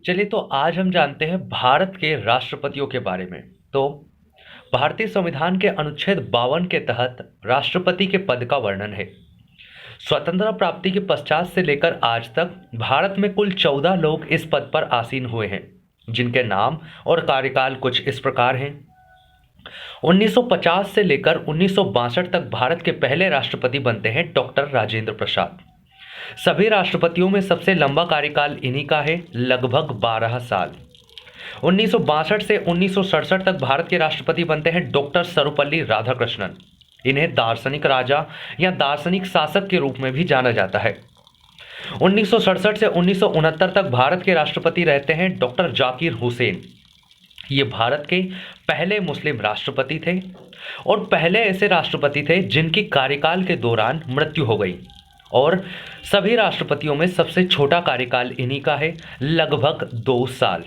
चलिए तो आज हम जानते हैं भारत के राष्ट्रपतियों के बारे में। तो भारतीय संविधान के अनुच्छेद 52 के तहत राष्ट्रपति के पद का वर्णन है। स्वतंत्रता प्राप्ति के पश्चात से लेकर आज तक भारत में कुल 14 लोग इस पद पर आसीन हुए हैं, जिनके नाम और कार्यकाल कुछ इस प्रकार हैं। 1950 से लेकर 1962 तक भारत के पहले राष्ट्रपति बनते हैं डॉक्टर राजेंद्र प्रसाद। सभी राष्ट्रपतियों में सबसे लंबा कार्यकाल इन्हीं का है, लगभग 12 साल। 1962 से 1967 तक भारत के राष्ट्रपति बनते हैं डॉक्टर सर्वपल्ली राधाकृष्णन। इन्हें दार्शनिक राजा या दार्शनिक शासक के रूप में भी जाना जाता है। 1967 से 1969 तक भारत के राष्ट्रपति रहते हैं डॉक्टर जाकिर हुसैन। ये भारत के पहले मुस्लिम राष्ट्रपति थे और पहले ऐसे राष्ट्रपति थे जिनकी कार्यकाल के दौरान मृत्यु हो गई, और सभी राष्ट्रपतियों में सबसे छोटा कार्यकाल इन्हीं का है, लगभग 2 साल।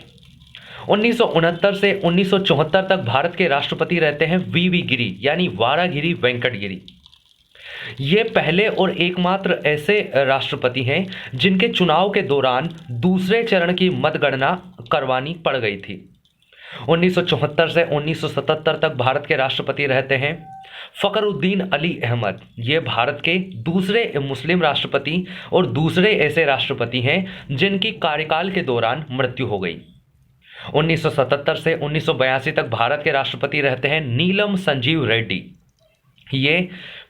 1969 से 1974 तक भारत के राष्ट्रपति रहते हैं वीवी गिरी, यानी वारागिरी वेंकट गिरी। ये पहले और एकमात्र ऐसे राष्ट्रपति हैं जिनके चुनाव के दौरान दूसरे चरण की मतगणना करवानी पड़ गई थी। 1974 से 1977 तक भारत के राष्ट्रपति रहते हैं फखरुद्दीन अली अहमद। ये भारत के दूसरे मुस्लिम राष्ट्रपति और दूसरे ऐसे राष्ट्रपति हैं जिनकी कार्यकाल के दौरान मृत्यु हो गई। 1977 से 1982 तक भारत के राष्ट्रपति रहते हैं नीलम संजीव रेड्डी। ये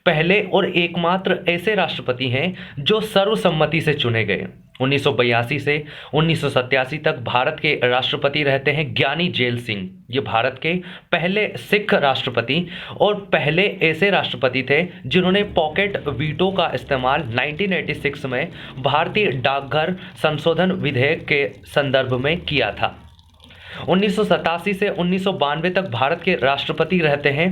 पहले और एकमात्र ऐसे राष्ट्रपति हैं जो सर्वसम्मति से चुने गए। 1982 से 1987 तक भारत के राष्ट्रपति रहते हैं ज्ञानी जेल सिंह। ये भारत के पहले सिख राष्ट्रपति और पहले ऐसे राष्ट्रपति थे जिन्होंने पॉकेट वीटो का इस्तेमाल 1986 में भारतीय डाकघर संशोधन विधेयक के संदर्भ में किया था। 1987 से 1992 तक भारत के राष्ट्रपति रहते हैं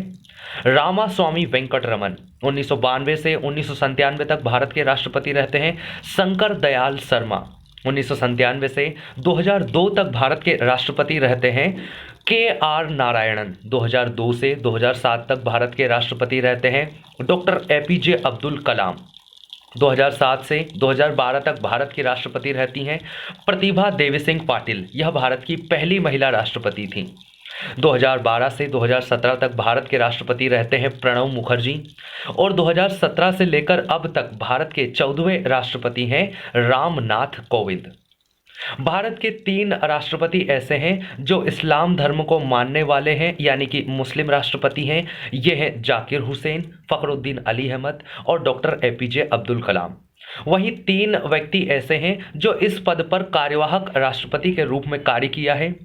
रामास्वामी वेंकटरमन। 1992 से 1997 तक भारत के राष्ट्रपति रहते हैं शंकर दयाल शर्मा। 1997 से 2002 तक भारत के राष्ट्रपति रहते हैं के.आर. नारायणन। 2002 से 2007 तक भारत के राष्ट्रपति रहते हैं डॉक्टर ए.पी.जे. अब्दुल कलाम। 2007 से 2012 तक भारत की राष्ट्रपति रहती हैं प्रतिभा देवी सिंह पाटिल। यह भारत की पहली महिला राष्ट्रपति थी। 2012 से 2017 तक भारत के राष्ट्रपति रहते हैं प्रणब मुखर्जी, और 2017 से लेकर अब तक भारत के 14वें राष्ट्रपति हैं रामनाथ कोविंद। भारत के 3 राष्ट्रपति ऐसे हैं जो इस्लाम धर्म को मानने वाले हैं, यानी कि मुस्लिम राष्ट्रपति हैं। ये हैं जाकिर हुसैन, फखरुद्दीन अली अहमद और डॉक्टर ए.पी.जे. अब्दुल कलाम। वहीं 3 व्यक्ति ऐसे हैं जो इस पद पर कार्यवाहक राष्ट्रपति के रूप में कार्य किया है।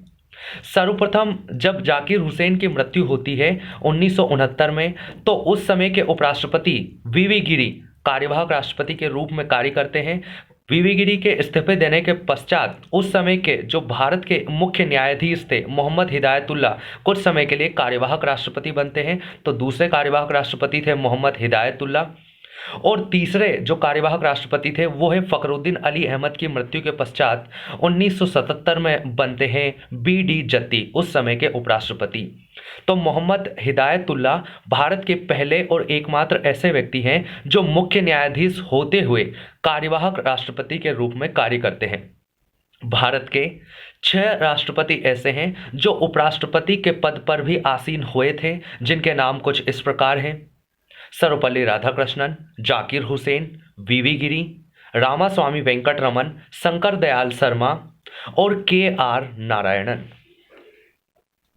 सर्वप्रथम जब जाकिर हुसैन की मृत्यु होती है 1969 में, तो उस समय के उपराष्ट्रपति वीवी गिरी कार्यवाहक राष्ट्रपति के रूप में कार्य करते हैं। वीवी गिरी के इस्तीफे देने के पश्चात उस समय के जो भारत के मुख्य न्यायाधीश थे मोहम्मद हिदायतुल्ला कुछ समय के लिए कार्यवाहक राष्ट्रपति बनते हैं। तो दूसरे कार्यवाहक राष्ट्रपति थे मोहम्मद हिदायतुल्ला, और तीसरे जो कार्यवाहक राष्ट्रपति थे वो है फखरुद्दीन अली अहमद की मृत्यु के पश्चात 1977 में बनते हैं बी.डी. जत्ती, उस समय के उपराष्ट्रपति। तो मोहम्मद हिदायतुल्ला भारत के पहले और एकमात्र ऐसे व्यक्ति हैं जो मुख्य न्यायाधीश होते हुए कार्यवाहक राष्ट्रपति के रूप में कार्य करते हैं। भारत के 6 राष्ट्रपति ऐसे हैं जो उपराष्ट्रपति के पद पर भी आसीन हुए थे, जिनके नाम कुछ इस प्रकार हैं: सर्वपल्ली राधाकृष्णन, जाकिर हुसैन, वीवी गिरी, रामास्वामी वेंकटरमन, शंकर दयाल शर्मा और के.आर. नारायणन।